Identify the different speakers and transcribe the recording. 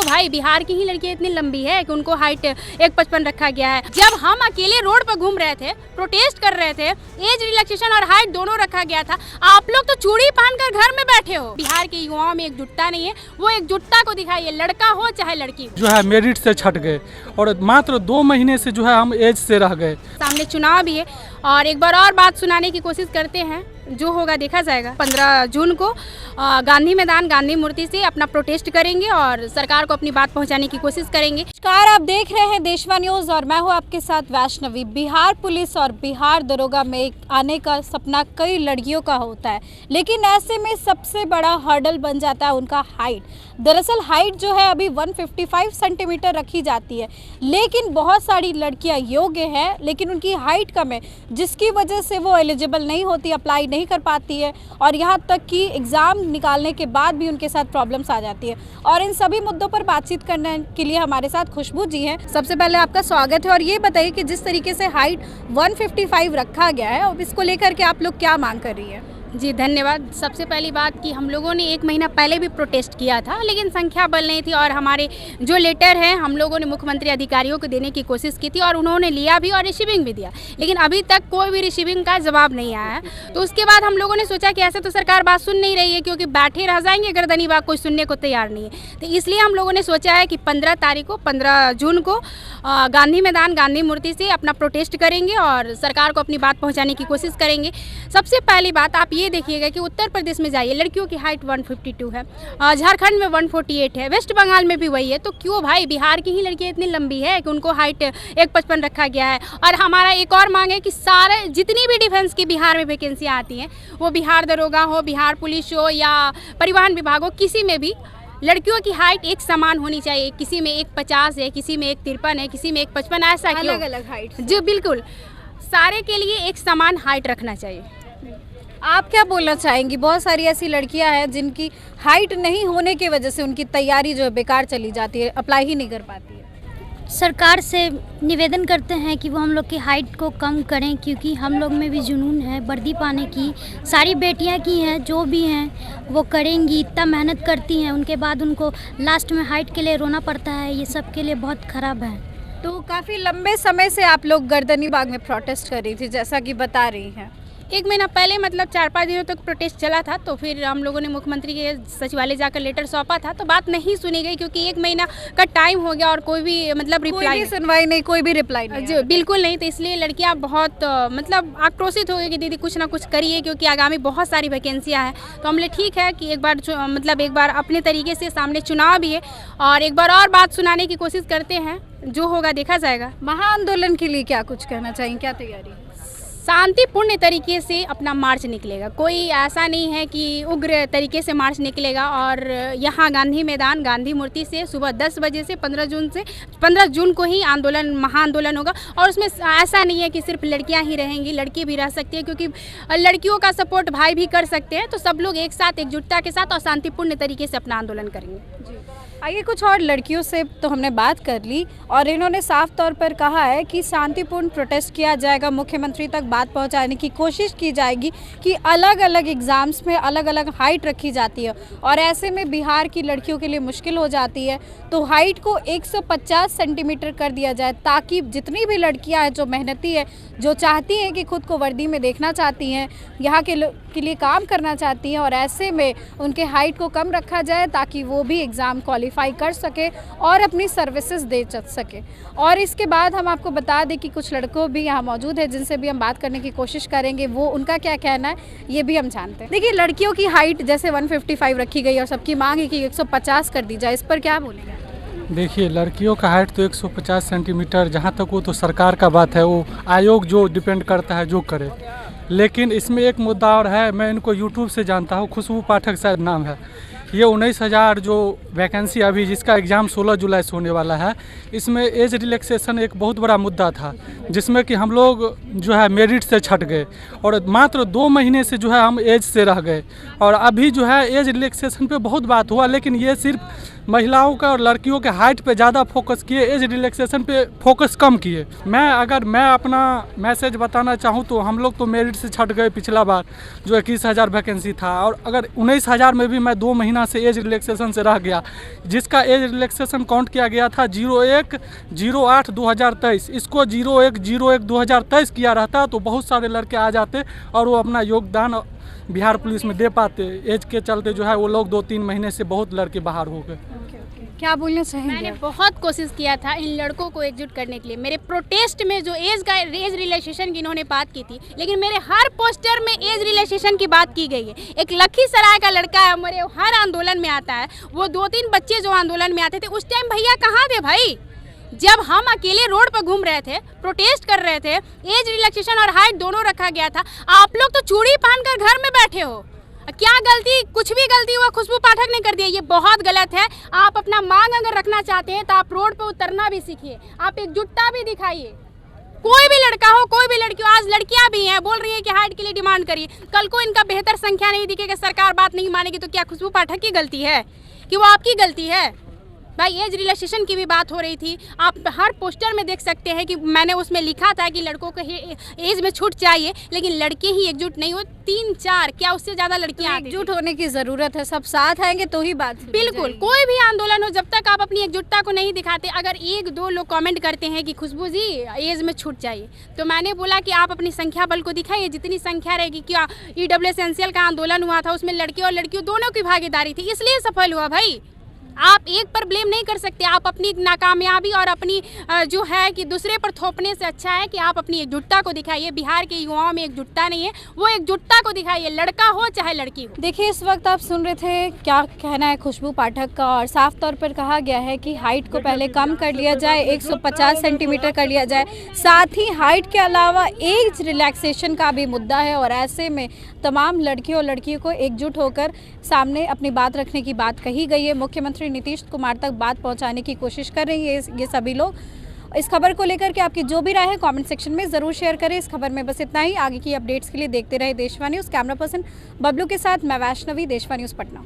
Speaker 1: भाई बिहार की ही लड़कियां इतनी लंबी है कि उनको हाइट 1.55 रखा गया है। जब हम अकेले रोड पर घूम रहे थे, प्रोटेस्ट कर रहे थे, एज रिलैक्सेशन और हाइट दोनों रखा गया था, आप लोग तो चूड़ी पहनकर घर में बैठे हो। बिहार के युवाओं में एकजुटता नहीं है, वो एकजुटता को दिखाइए, लड़का हो चाहे लड़की हो।
Speaker 2: जो है मेरिट से छट गए और मात्र 2 महीने से जो है हम एज से रह गए।
Speaker 1: सामने चुनाव भी है और एक बार और बात सुनाने की कोशिश करते हैं, जो होगा देखा जाएगा। 15 जून को गांधी मैदान गांधी मूर्ति से अपना प्रोटेस्ट करेंगे और सरकार को अपनी बात पहुंचाने की कोशिश करेंगे। नमस्कार, आप देख रहे हैं देशवा न्यूज और मैं हूं आपके साथ वैष्णवी। बिहार पुलिस और बिहार दरोगा में आने का सपना कई लड़कियों का होता है, लेकिन ऐसे में सबसे बड़ा हर्डल बन जाता है उनका हाइट। दरअसल हाइट जो है अभी 155 सेंटीमीटर रखी जाती है, लेकिन बहुत सारी लड़कियां योग्य हैं लेकिन उनकी हाइट कम है, जिसकी वजह से वो एलिजिबल नहीं होती, अप्लाई नहीं कर पाती है और यहाँ तक कि एग्ज़ाम निकालने के बाद भी उनके साथ प्रॉब्लम्स आ जाती है। और इन सभी मुद्दों पर बातचीत करने के लिए हमारे साथ खुशबू जी हैं। सबसे पहले आपका स्वागत है और ये बताइए कि जिस तरीके से हाइट 155 रखा गया है, अब इसको लेकर के आप लोग क्या मांग कर रही है? जी धन्यवाद। सबसे पहली बात कि हम लोगों ने 1 महीना पहले भी प्रोटेस्ट किया था, लेकिन संख्या बल नहीं थी और हमारे जो लेटर है हम लोगों ने मुख्यमंत्री अधिकारियों को देने की कोशिश की थी और उन्होंने लिया भी और रिसीविंग भी दिया, लेकिन अभी तक कोई भी रिसीविंग का जवाब नहीं आया है। तो उसके बाद हम लोगों ने सोचा कि ऐसे तो सरकार बात सुन नहीं रही है, क्योंकि बैठे रह जाएंगे गर्दनी बाग, कोई सुनने को तैयार नहीं है। तो इसलिए हम लोगों ने सोचा है कि 15 जून को गांधी मैदान गांधी मूर्ति से अपना प्रोटेस्ट करेंगे और सरकार को अपनी बात पहुँचाने की कोशिश करेंगे। सबसे पहली बात आप ये देखिएगा कि उत्तर प्रदेश में जाइए, लड़कियों की हाइट 152 है, झारखंड में 148 है, वेस्ट बंगाल में भी वही है। तो क्यों भाई बिहार की ही लड़कियां इतनी लंबी है कि उनको हाइट 1.55 रखा गया है। और हमारा एक और मांग है कि सारे जितनी भी डिफेंस की बिहार में वैकेंसियाँ आती हैं, वो बिहार दरोगा हो, बिहार पुलिस हो या परिवहन विभाग हो, किसी में भी लड़कियों की हाइट एक समान होनी चाहिए। किसी में 1.50 है, किसी में 1.53 है, किसी में 1.55, ऐसा क्यों?
Speaker 3: अलग अलग हाइट।
Speaker 1: जी बिल्कुल, सारे के लिए एक समान हाइट रखना चाहिए।
Speaker 3: आप क्या बोलना चाहेंगी? बहुत सारी ऐसी लड़कियां हैं जिनकी हाइट नहीं होने की वजह से उनकी तैयारी जो है बेकार चली जाती है, अप्लाई ही नहीं कर पाती है।
Speaker 4: सरकार से निवेदन करते हैं कि वो हम लोग की हाइट को कम करें, क्योंकि हम लोग में भी जुनून है वर्दी पाने की। सारी बेटियां की हैं, जो भी हैं वो करेंगी, इतना मेहनत करती हैं, उनके बाद उनको लास्ट में हाइट के लिए रोना पड़ता है। ये सब के लिए बहुत ख़राब है।
Speaker 3: तो काफ़ी लंबे समय से आप लोग गर्दनी बाग में प्रोटेस्ट कर रही थी, जैसा कि बता रही हैं।
Speaker 1: 1 महीना पहले मतलब 4-5 दिनों तक प्रोटेस्ट चला था, तो फिर हम लोगों ने मुख्यमंत्री के सचिवालय जाकर लेटर सौंपा था, तो बात नहीं सुनी गई, क्योंकि 1 महीना का टाइम हो गया और कोई भी मतलब रिप्लाई,
Speaker 3: सुनवाई नहीं, कोई भी रिप्लाई नहीं।
Speaker 1: जी बिल्कुल नहीं। तो इसलिए लड़कियां बहुत मतलब आक्रोशित हो गई कि दीदी कुछ ना कुछ करिए, क्योंकि आगामी बहुत सारी वैकेंसियाँ हैं। तो हमने ठीक है कि एक बार अपने तरीके से, सामने चुनाव भी है और एक बार और बात सुनाने की कोशिश करते हैं, जो होगा देखा जाएगा।
Speaker 3: महाआंदोलन के लिए क्या कुछ कहना चाहिए, क्या तैयारी?
Speaker 1: शांतिपूर्ण तरीके से अपना मार्च निकलेगा, कोई ऐसा नहीं है कि उग्र तरीके से मार्च निकलेगा। और यहाँ गांधी मैदान गांधी मूर्ति से सुबह 10 बजे से 15 जून को ही महाआंदोलन होगा। और उसमें ऐसा नहीं है कि सिर्फ लड़कियाँ ही रहेंगी, लड़की भी रह सकती है, क्योंकि लड़कियों का सपोर्ट भाई भी कर सकते हैं। तो सब लोग एक साथ एकजुटता के साथ और शांतिपूर्ण तरीके से अपना आंदोलन करेंगे।
Speaker 3: आइए कुछ और लड़कियों से तो हमने बात कर ली और इन्होंने साफ तौर पर कहा है कि शांतिपूर्ण प्रोटेस्ट किया जाएगा, मुख्यमंत्री तक बात पहुंचाने की कोशिश की जाएगी कि अलग अलग एग्ज़ाम्स में अलग अलग हाइट रखी जाती है और ऐसे में बिहार की लड़कियों के लिए मुश्किल हो जाती है। तो हाइट को 150 सेंटीमीटर कर दिया जाए, ताकि जितनी भी लड़कियाँ हैं जो मेहनती है, जो चाहती हैं कि खुद को वर्दी में देखना चाहती हैं, यहाँ के लिए काम करना चाहती हैं, और ऐसे में उनके हाइट को कम रखा जाए ताकि वो भी एग्ज़ाम क्वालिफाई कर सके और अपनी सर्विसेज दे सके। और इसके बाद हम आपको बता दें कि कुछ लड़कों भी यहाँ मौजूद है जिनसे भी हम बात करने की कोशिश करेंगे, वो उनका क्या कहना है ये भी हम जानते हैं। देखिए, लड़कियों की हाइट जैसे 155 रखी गई और सबकी मांग है कि 150 कर दी जाए, इस पर क्या बोलेंगे?
Speaker 2: देखिए, लड़कियों का हाइट तो 150 सेंटीमीटर, जहाँ तक वो तो सरकार का बात है, वो आयोग जो डिपेंड करता है जो करे। लेकिन इसमें एक मुद्दा और है, मैं इनको यूट्यूब से जानता हूँ, खुशबू पाठक शायद नाम है। ये 19,000 जो वैकेंसी अभी जिसका एग्ज़ाम 16 जुलाई से होने वाला है, इसमें एज रिलैक्सेशन एक बहुत बड़ा मुद्दा था, जिसमें कि हम लोग जो है मेरिट से छट गए और मात्र 2 महीने से जो है हम एज से रह गए। और अभी जो है एज रिलैक्सेशन पे बहुत बात हुआ, लेकिन ये सिर्फ महिलाओं का और लड़कियों के हाइट पे ज़्यादा फोकस किए, एज रिलैक्सेशन पे फोकस कम किए। अगर मैं अपना मैसेज बताना चाहूँ तो हम लोग तो मेरिट से छट गए पिछला बार, जो 21,000 वैकेंसी था, और अगर 19,000 में भी मैं 2 महीना से एज रिलैक्सेशन से रह गया, जिसका एज रिलैक्सेशन काउंट किया गया था 01/08/2023, इसको 01/01/2023 किया रहता तो बहुत सारे लड़के आ जाते और वो अपना योगदान बिहार पुलिस में दे पाते। एज के चलते जो है वो लोग 2-3 महीने से बहुत लड़के बाहर हो गए।
Speaker 3: क्या बोलना चाहेंगे?
Speaker 1: मैंने बहुत कोशिश किया था इन लड़कों को एकजुट करने के लिए। मेरे प्रोटेस्ट में जो एज रिलैक्सेशन की इन्होंने बात की थी, लेकिन मेरे हर पोस्टर में एज रिलैक्सेशन की बात की गई है। एक लखीसराय का लड़का है, मेरे हर आंदोलन में आता है, वो 2-3 बच्चे जो आंदोलन में आते थे उस टाइम भैया कहाँ थे भाई? जब हम अकेले रोड पर घूम रहे थे, प्रोटेस्ट कर रहे थे, एज रिलैक्सेशन और हाइट दोनों रखा गया था, आप लोग तो चूड़ी पहनकर घर में बैठे हो। क्या गलती, कुछ भी गलती हुआ खुशबू पाठक ने कर दिया, ये बहुत गलत है। आप अपना मांग अगर रखना चाहते हैं तो आप रोड पर उतरना भी सीखिए, आप एकजुटता भी दिखाइए। कोई भी लड़का हो, कोई भी लड़की हो, आज लड़कियां भी हैं बोल रही है कि हाइट के लिए डिमांड करिए, कल को इनका बेहतर संख्या नहीं दिखेगा, सरकार बात नहीं मानेगी, तो क्या खुशबू पाठक की गलती है कि वो आपकी गलती है? भाई एज रिलैक्सेशन की भी बात हो रही थी, आप हर पोस्टर में देख सकते हैं कि मैंने उसमें लिखा था कि लड़कों को एज में छूट चाहिए, लेकिन लड़के ही एकजुट नहीं हो, 3-4 क्या उससे ज़्यादा लड़कियां
Speaker 3: एकजुट होने की ज़रूरत है, सब साथ आएंगे तो ही बात
Speaker 1: बिल्कुल। कोई भी आंदोलन हो, जब तक आप अपनी एकजुटता को नहीं दिखाते, अगर 1-2 लोग कमेंट करते हैं कि खुशबू जी एज में छूट चाहिए, तो मैंने बोला कि आप अपनी संख्या बल को दिखाइए, जितनी संख्या रहेगी। क्या EWSNCL का आंदोलन हुआ था, उसमें लड़के और लड़कियों दोनों की भागीदारी थी, इसलिए सफल हुआ भाई। आप एक पर ब्लेम नहीं कर सकते। आप अपनी नाकामयाबी और अपनी जो है कि दूसरे पर थोपने से अच्छा है कि आप अपनी एकजुटता को दिखाइए। बिहार के युवाओं में एकजुटता नहीं है, वो एकजुटता को दिखाइए, लड़का हो चाहे लड़की हो।
Speaker 3: देखिए, इस वक्त आप सुन रहे थे क्या कहना है खुशबू पाठक का, और साफ तौर पर कहा गया है कि हाइट को पहले कम कर लिया जाए, 150 सेंटीमीटर कर लिया जाए, साथ ही हाइट के अलावा एज रिलैक्सेशन का भी मुद्दा है, और ऐसे में तमाम लड़कियों और लड़कियों को एकजुट होकर सामने अपनी बात रखने की बात कही गई है। मुख्यमंत्री नीतीश कुमार तक बात पहुंचाने की कोशिश कर रही है ये सभी लोग। इस खबर को लेकर के आपकी जो भी राय है कमेंट सेक्शन में ज़रूर शेयर करें। इस खबर में बस इतना ही। आगे की अपडेट्स के लिए देखते रहे देशवा न्यूज़। कैमरा पर्सन बबलू के साथ मैं वैष्णवी, देशवा न्यूज़ पटना।